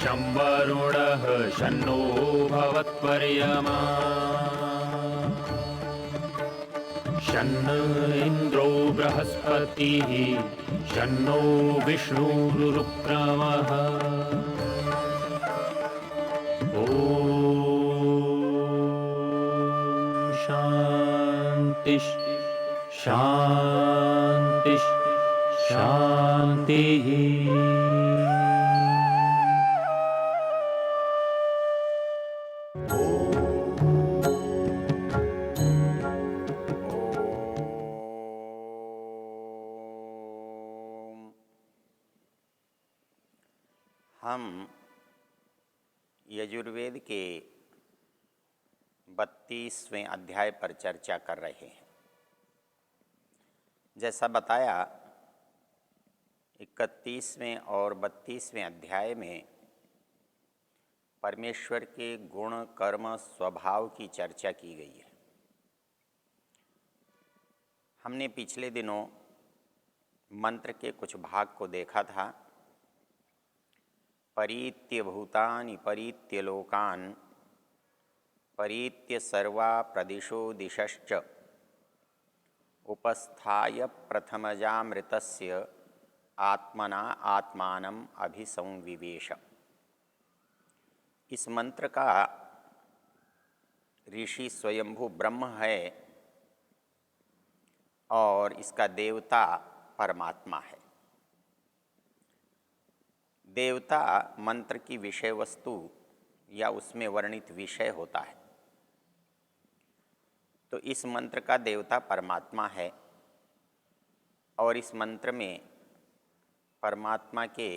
शं वरुणः शन्नो भवत्वर्यमा शन्न इन्द्रो बृहस्पतिः शन्नो विष्णुरुक्रमः ॐ शान्ति शान्ति शान्तिः। हम यजुर्वेद के 32वें अध्याय पर चर्चा कर रहे हैं। जैसा बताया 31वें और 32वें अध्याय में परमेश्वर के गुण कर्म स्वभाव की चर्चा की गई है। हमने पिछले दिनों मंत्र के कुछ भाग को देखा था। परीत्य भूतानि परीत्य लोकान् परीत्य सर्वा प्रदिशो दिशश्च उपस्थाय प्रथमजामृतस्य आत्मना आत्मानम् अभिसंविवेश। इस मंत्र का ऋषि स्वयंभू ब्रह्म है और इसका देवता परमात्मा है। देवता मंत्र की विषय वस्तु या उसमें वर्णित विषय होता है। तो इस मंत्र का देवता परमात्मा है और इस मंत्र में परमात्मा के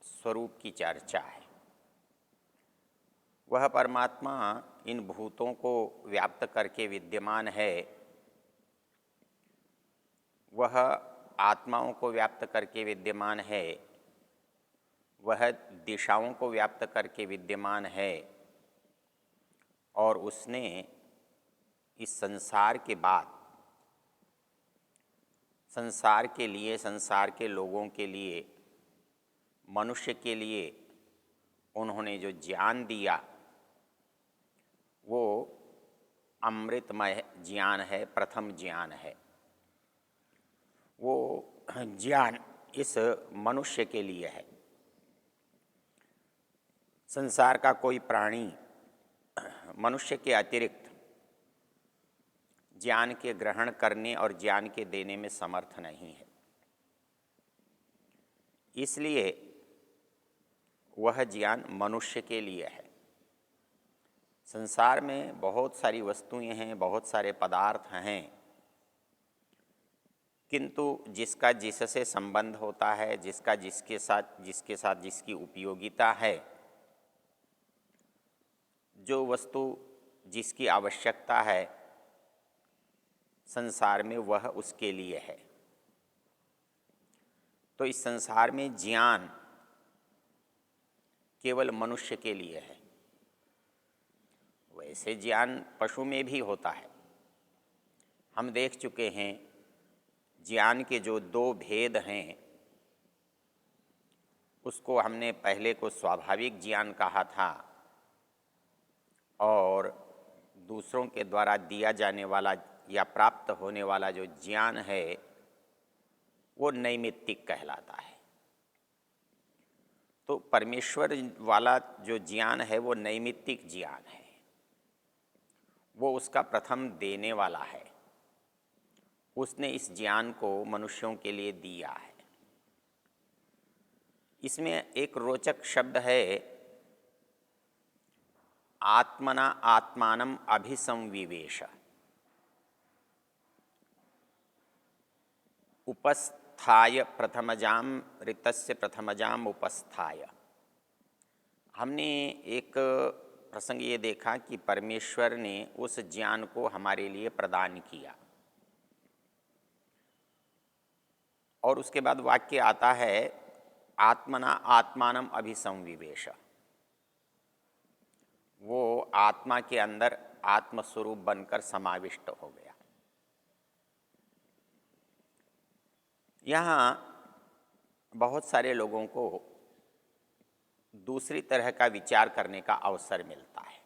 स्वरूप की चर्चा है। वह परमात्मा इन भूतों को व्याप्त करके विद्यमान है, वह आत्माओं को व्याप्त करके विद्यमान है, वह दिशाओं को व्याप्त करके विद्यमान है और उसने इस संसार के बाद संसार के लिए, संसार के लोगों के लिए, मनुष्य के लिए उन्होंने जो ज्ञान दिया वो अमृतमय ज्ञान है, प्रथम ज्ञान है। वो ज्ञान इस मनुष्य के लिए है। संसार का कोई प्राणी मनुष्य के अतिरिक्त ज्ञान के ग्रहण करने और ज्ञान के देने में समर्थ नहीं है। इसलिए वह ज्ञान मनुष्य के लिए है। संसार में बहुत सारी वस्तुएं हैं, बहुत सारे पदार्थ हैं, किंतु जिसका जिससे संबंध होता है, जिसका जिसके साथ जिसकी उपयोगिता है, जो वस्तु जिसकी आवश्यकता है संसार में, वह उसके लिए है। तो इस संसार में ज्ञान केवल मनुष्य के लिए है। वैसे ज्ञान पशु में भी होता है। हम देख चुके हैं ज्ञान के जो दो भेद हैं, उसको हमने पहले को स्वाभाविक ज्ञान कहा था और दूसरों के द्वारा दिया जाने वाला या प्राप्त होने वाला जो ज्ञान है वो नैमित्तिक कहलाता है। तो परमेश्वर वाला जो ज्ञान है वो नैमित्तिक ज्ञान है, वो उसका प्रथम देने वाला है। उसने इस ज्ञान को मनुष्यों के लिए दिया है। इसमें एक रोचक शब्द है, आत्मना आत्मानम अभिसंविवेश। उपस्थाय प्रथमजाम ऋतस्य प्रथमजाम उपस्थाय। हमने एक प्रसंग ये देखा कि परमेश्वर ने उस ज्ञान को हमारे लिए प्रदान किया और उसके बाद वाक्य आता है आत्मना आत्मानम अभिसंविवेश। वो आत्मा के अंदर आत्मस्वरूप बनकर समाविष्ट हो गया। यहाँ बहुत सारे लोगों को दूसरी तरह का विचार करने का अवसर मिलता है।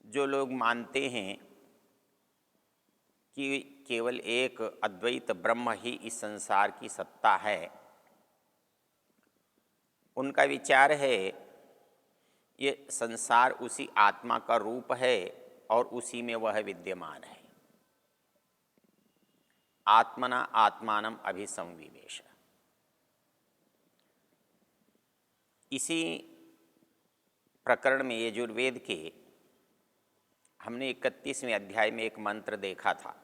जो लोग मानते हैं कि केवल एक अद्वैत ब्रह्म ही इस संसार की सत्ता है, उनका विचार है ये संसार उसी आत्मा का रूप है और उसी में वह विद्यमान है। आत्मना आत्मानम अभिसंविवेश। इसी प्रकरण में यजुर्वेद के हमने 31वें अध्याय में एक मंत्र देखा था।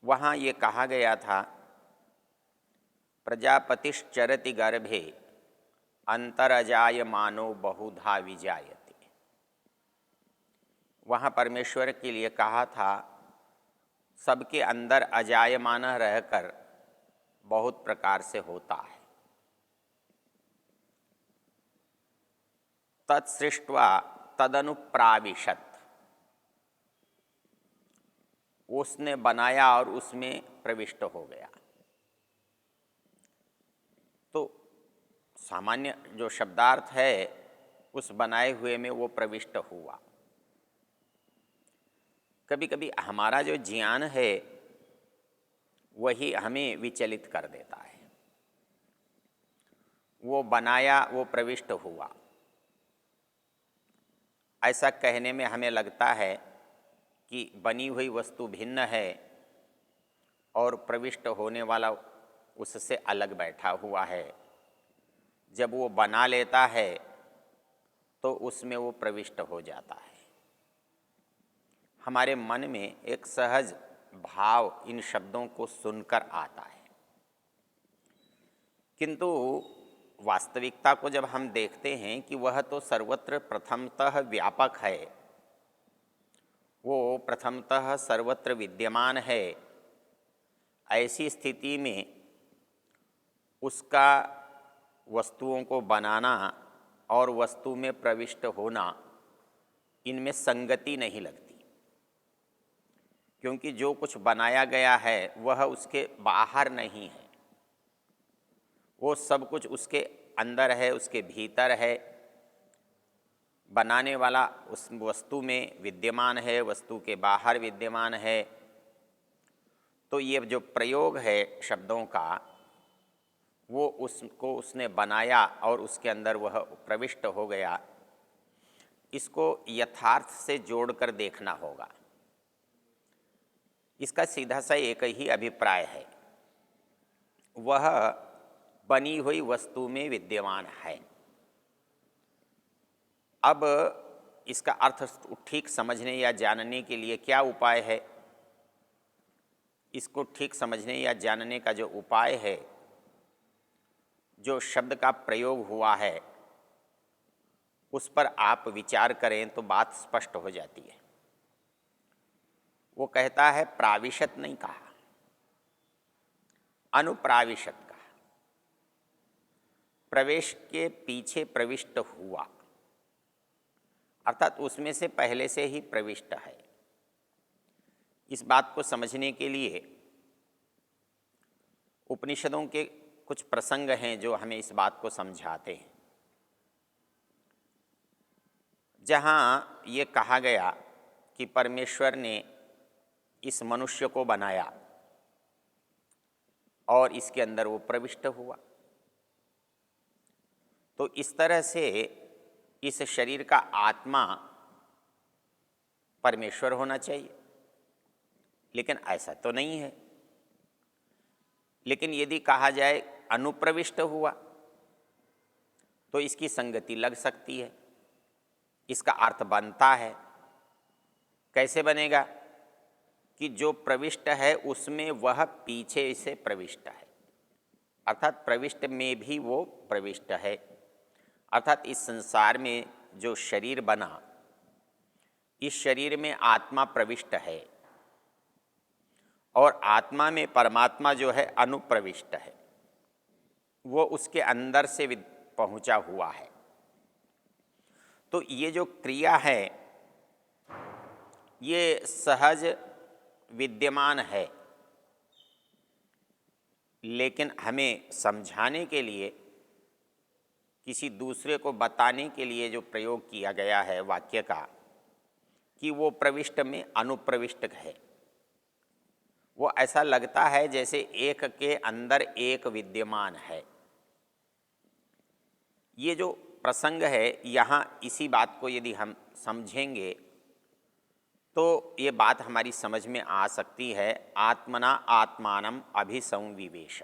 वहाँ ये कहा गया था, प्रजापतिश्चरति गर्भे अंतरजायमानो बहुधा विजायते। वहाँ परमेश्वर के लिए कहा था, सबके अंदर अजायमान रहकर बहुत प्रकार से होता है। तत्सृष्ट्वा तदनुप्राविशत, उसने बनाया और उसमें प्रविष्ट हो गया। तो सामान्य जो शब्दार्थ है उस बनाए हुए में वो प्रविष्ट हुआ। कभी कभी हमारा जो ज्ञान है वही हमें विचलित कर देता है। वो बनाया, वो प्रविष्ट हुआ, ऐसा कहने में हमें लगता है कि बनी हुई वस्तु भिन्न है और प्रविष्ट होने वाला उससे अलग बैठा हुआ है। जब वो बना लेता है तो उसमें वो प्रविष्ट हो जाता है। हमारे मन में एक सहज भाव इन शब्दों को सुनकर आता है, किंतु वास्तविकता को जब हम देखते हैं कि वह तो सर्वत्र प्रथमतः व्यापक है, वो प्रथमतः सर्वत्र विद्यमान है, ऐसी स्थिति में उसका वस्तुओं को बनाना और वस्तु में प्रविष्ट होना, इनमें संगति नहीं लगती। क्योंकि जो कुछ बनाया गया है वह उसके बाहर नहीं है, वो सब कुछ उसके अंदर है, उसके भीतर है। बनाने वाला उस वस्तु में विद्यमान है, वस्तु के बाहर विद्यमान है। तो ये जो प्रयोग है शब्दों का, वो उसको उसने बनाया और उसके अंदर वह प्रविष्ट हो गया। इसको यथार्थ से जोड़कर देखना होगा। इसका सीधा सा एक ही अभिप्राय है, वह बनी हुई वस्तु में विद्यमान है। अब इसका अर्थ ठीक समझने या जानने के लिए क्या उपाय है? इसको ठीक समझने या जानने का जो उपाय है, जो शब्द का प्रयोग हुआ है उस पर आप विचार करें तो बात स्पष्ट हो जाती है। वो कहता है, प्राविशत नहीं कहा, अनुप्राविशत कहा। प्रवेश के पीछे प्रविष्ट हुआ, अर्थात उसमें से पहले से ही प्रविष्ट है। इस बात को समझने के लिए उपनिषदों के कुछ प्रसंग हैं जो हमें इस बात को समझाते हैं। जहाँ ये कहा गया कि परमेश्वर ने इस मनुष्य को बनाया और इसके अंदर वो प्रविष्ट हुआ, तो इस तरह से इस शरीर का आत्मा परमेश्वर होना चाहिए, लेकिन ऐसा तो नहीं है। लेकिन यदि कहा जाए अनुप्रविष्ट हुआ तो इसकी संगति लग सकती है, इसका अर्थ बनता है। कैसे बनेगा? कि जो प्रविष्ट है उसमें वह पीछे से प्रविष्ट है, अर्थात प्रविष्ट में भी वो प्रविष्ट है। अर्थात इस संसार में जो शरीर बना, इस शरीर में आत्मा प्रविष्ट है और आत्मा में परमात्मा जो है अनुप्रविष्ट है, वो उसके अंदर से पहुंचा हुआ है। तो ये जो क्रिया है ये सहज विद्यमान है। लेकिन हमें समझाने के लिए, किसी दूसरे को बताने के लिए जो प्रयोग किया गया है वाक्य का, कि वो प्रविष्ट में अनुप्रविष्ट है। वो ऐसा लगता है जैसे एक के अंदर एक विद्यमान है। ये जो प्रसंग है यहाँ, इसी बात को यदि हम समझेंगे तो ये बात हमारी समझ में आ सकती है। आत्मना आत्मानम अभिसंविवेश।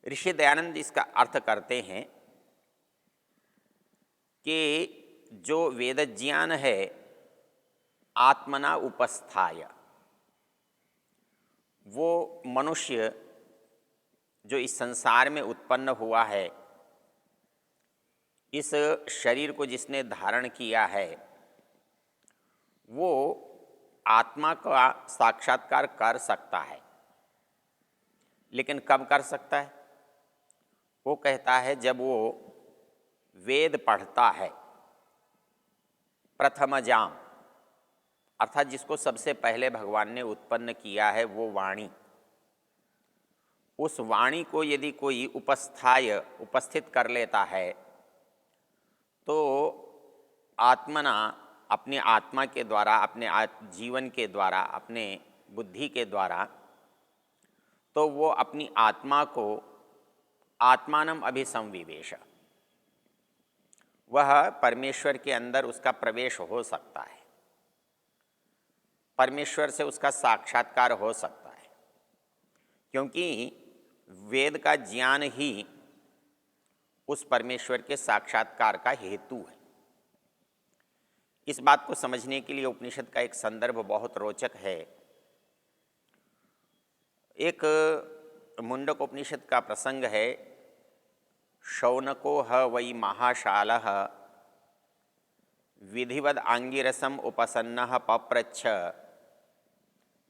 ऋषि दयानंद इसका अर्थ करते हैं कि जो वेद ज्ञान है आत्मना उपस्थाय, वो मनुष्य जो इस संसार में उत्पन्न हुआ है, इस शरीर को जिसने धारण किया है, वो आत्मा का साक्षात्कार कर सकता है। लेकिन कब कर सकता है? वो कहता है जब वो वेद पढ़ता है। प्रथमजाम अर्थात जिसको सबसे पहले भगवान ने उत्पन्न किया है वो वाणी, उस वाणी को यदि कोई उपस्थित कर लेता है तो आत्मना, अपने आत्मा के द्वारा, अपने जीवन के द्वारा, अपने बुद्धि के द्वारा, तो वो अपनी आत्मा को आत्मानम अभिसंविवेश, वह परमेश्वर के अंदर उसका प्रवेश हो सकता है, परमेश्वर से उसका साक्षात्कार हो सकता है। क्योंकि वेद का ज्ञान ही उस परमेश्वर के साक्षात्कार का हेतु है। इस बात को समझने के लिए उपनिषद का एक संदर्भ बहुत रोचक है। एक मुंडक उपनिषद का प्रसंग है। शौनको ह वै महाशालः विधिवद आंगिरसम उपसन्नः पप्रच्छ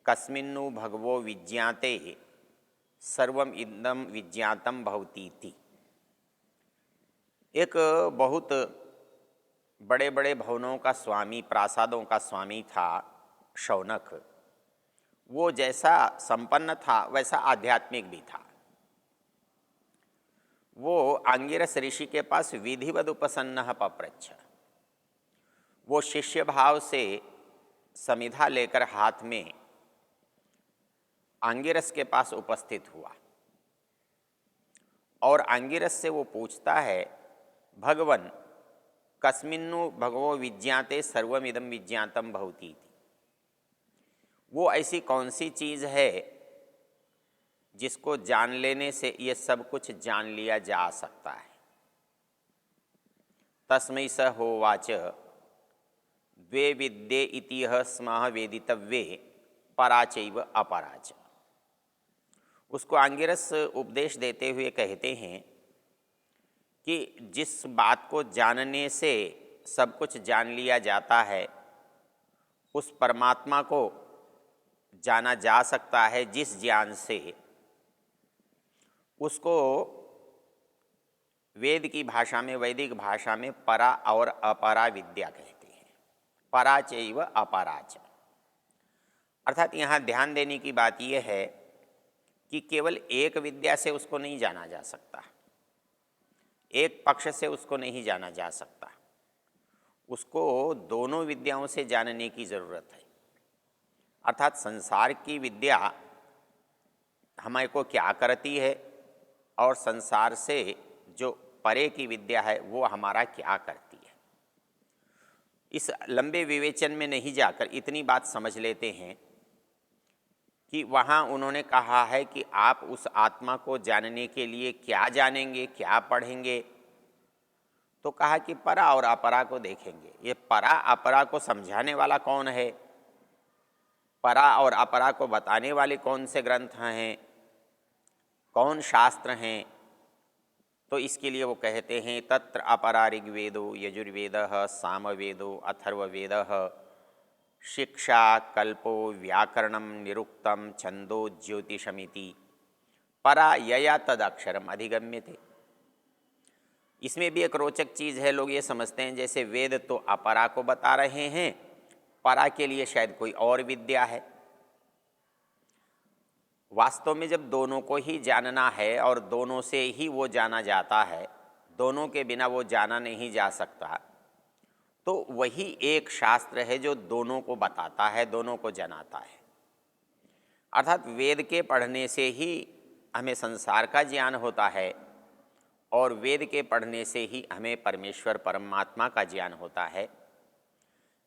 कस्मिन्नु भगवो विज्ञाते सर्वम इदम विज्ञातम भवतीति। एक बहुत बड़े बड़े भवनों का स्वामी, प्रासादों का स्वामी था शौनक। वो जैसा संपन्न था वैसा आध्यात्मिक भी था। वो आंगिरस ऋषि के पास विधिवद उपसन्नः पप्रच्छ, वो शिष्य भाव से समिधा लेकर हाथ में आंगिरस के पास उपस्थित हुआ और आंगिरस से वो पूछता है, भगवन कस्मिन्नु भगवो विज्ञाते सर्वमिदं विज्ञातम भवति। वो ऐसी कौन सी चीज़ है जिसको जान लेने से ये सब कुछ जान लिया जा सकता है। तस्मै स होवाच द्वे विद्ये इतिह स्मः वेदितव्ये पराचैव अपराच। उसको आंगिरस उपदेश देते हुए कहते हैं कि जिस बात को जानने से सब कुछ जान लिया जाता है, उस परमात्मा को जाना जा सकता है जिस ज्ञान से, उसको वेद की भाषा में, वैदिक भाषा में परा और अपरा विद्या कहते हैं। पराचैव अपराच अर्थात यहाँ ध्यान देने की बात यह है कि केवल एक विद्या से उसको नहीं जाना जा सकता, एक पक्ष से उसको नहीं जाना जा सकता, उसको दोनों विद्याओं से जानने की ज़रूरत है। अर्थात संसार की विद्या हमारे को क्या करती है और संसार से जो परे की विद्या है वो हमारा क्या करती है। इस लंबे विवेचन में नहीं जाकर इतनी बात समझ लेते हैं कि वहाँ उन्होंने कहा है कि आप उस आत्मा को जानने के लिए क्या जानेंगे, क्या पढ़ेंगे। तो कहा कि परा और अपरा को देखेंगे। ये परा अपरा को समझाने वाला कौन है, परा और अपरा को बताने वाले कौन से ग्रंथ हैं, कौन शास्त्र हैं। तो इसके लिए वो कहते हैं तत्र अपरा ऋग्वेदो यजुर्वेदः सामवेदो अथर्ववेदः शिक्षा कल्पो व्याकरणम निरुक्तम छंदो ज्योतिषमिति परा यया तदक्षरम अधिगम्यते। इसमें भी एक रोचक चीज़ है। लोग ये समझते हैं जैसे वेद तो अपरा को बता रहे हैं, परा के लिए शायद कोई और विद्या है। वास्तव में जब दोनों को ही जानना है और दोनों से ही वो जाना जाता है, दोनों के बिना वो जाना नहीं जा सकता, तो वही एक शास्त्र है जो दोनों को बताता है, दोनों को जनाता है। अर्थात वेद के पढ़ने से ही हमें संसार का ज्ञान होता है और वेद के पढ़ने से ही हमें परमेश्वर परमात्मा का ज्ञान होता है।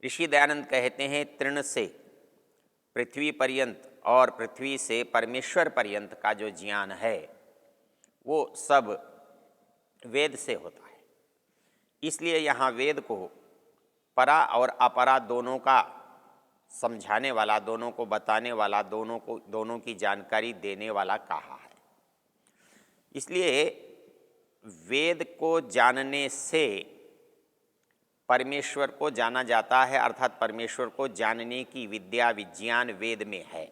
ऋषि दयानंद कहते हैं, तृण से पृथ्वी पर्यंत और पृथ्वी से परमेश्वर पर्यंत का जो ज्ञान है वो सब वेद से होता है। इसलिए यहाँ वेद को परा और अपरा दोनों का समझाने वाला, दोनों को बताने वाला, दोनों की जानकारी देने वाला कहा है। इसलिए वेद को जानने से परमेश्वर को जाना जाता है, अर्थात परमेश्वर को जानने की विद्या विज्ञान वेद में है।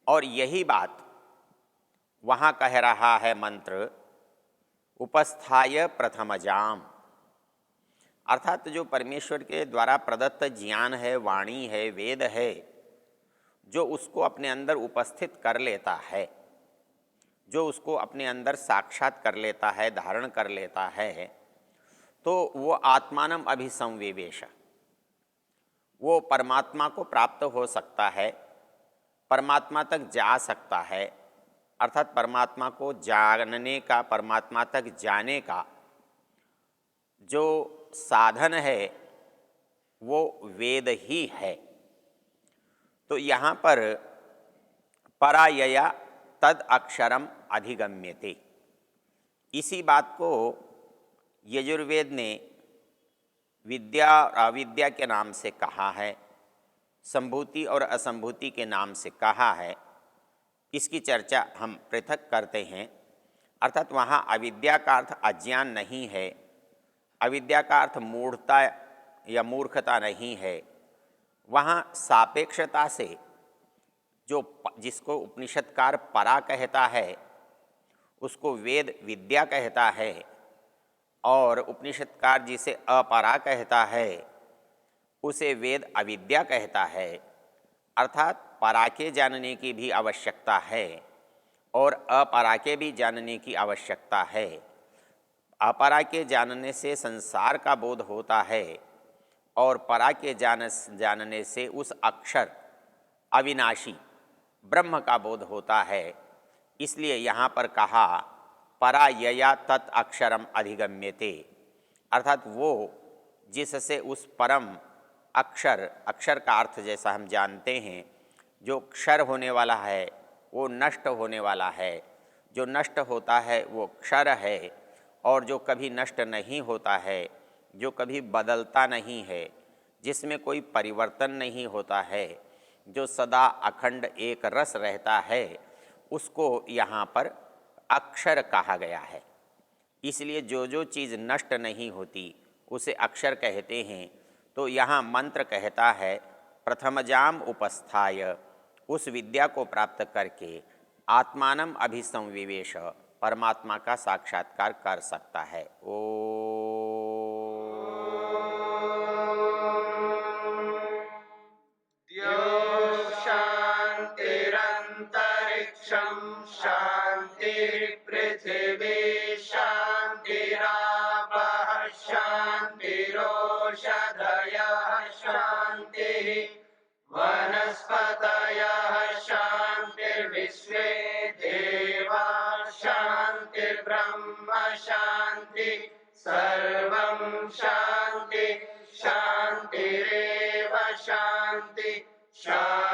और यही बात वहाँ कह रहा है मंत्र, उपस्थाय प्रथमजाम, अर्थात जो परमेश्वर के द्वारा प्रदत्त ज्ञान है, वाणी है, वेद है, जो उसको अपने अंदर उपस्थित कर लेता है, जो उसको अपने अंदर साक्षात कर लेता है, धारण कर लेता है, तो वो आत्मानम अभिसंविवेश, वो परमात्मा को प्राप्त हो सकता है, परमात्मा तक जा सकता है। अर्थात परमात्मा को जानने का, परमात्मा तक जाने का जो साधन है वो वेद ही है। तो यहाँ पर परायया तद अक्षरम अधिगम्यते, इसी बात को यजुर्वेद ने विद्या और अविद्या के नाम से कहा है, संभूति और असंभूति के नाम से कहा है। इसकी चर्चा हम पृथक करते हैं। अर्थात वहाँ अविद्या का अर्थ अज्ञान नहीं है, अविद्या का अर्थ मूढ़ता या मूर्खता नहीं है। वहाँ सापेक्षता से जो जिसको उपनिषदकार परा कहता है उसको वेद विद्या कहता है, और उपनिषदकार जिसे अपरा कहता है उसे वेद अविद्या कहता है। अर्थात परा के जानने की भी आवश्यकता है और अपरा के भी जानने की आवश्यकता है। अपरा के जानने से संसार का बोध होता है और परा के जानने से उस अक्षर अविनाशी ब्रह्म का बोध होता है। इसलिए यहाँ पर कहा परायया तत् अक्षरम अधिगम्यते, अर्थात वो जिससे उस परम अक्षर, अक्षर का अर्थ जैसा हम जानते हैं, जो क्षर होने वाला है वो नष्ट होने वाला है, जो नष्ट होता है वो क्षर है, और जो कभी नष्ट नहीं होता है, जो कभी बदलता नहीं है, जिसमें कोई परिवर्तन नहीं होता है, जो सदा अखंड एक रस रहता है, उसको यहाँ पर अक्षर कहा गया है। इसलिए जो जो चीज़ नष्ट नहीं होती उसे अक्षर कहते हैं। तो यहाँ मंत्र कहता है प्रथमजाम उपस्थाय, उस विद्या को प्राप्त करके आत्मानम अभिसंविवेश, परमात्मा का साक्षात्कार कर सकता है। ओ शान्तिरन्तरिक्षं शान्तिर्पृथिवी शान्तिरापः शान्तिरोषधयः शान्तिः वनस्पतयः शान्तिर्विश्वे देवा शान्तिर्ब्रह्म शान्ति सर्वं शान्ति शान्तिरेव शान्ति शान्ति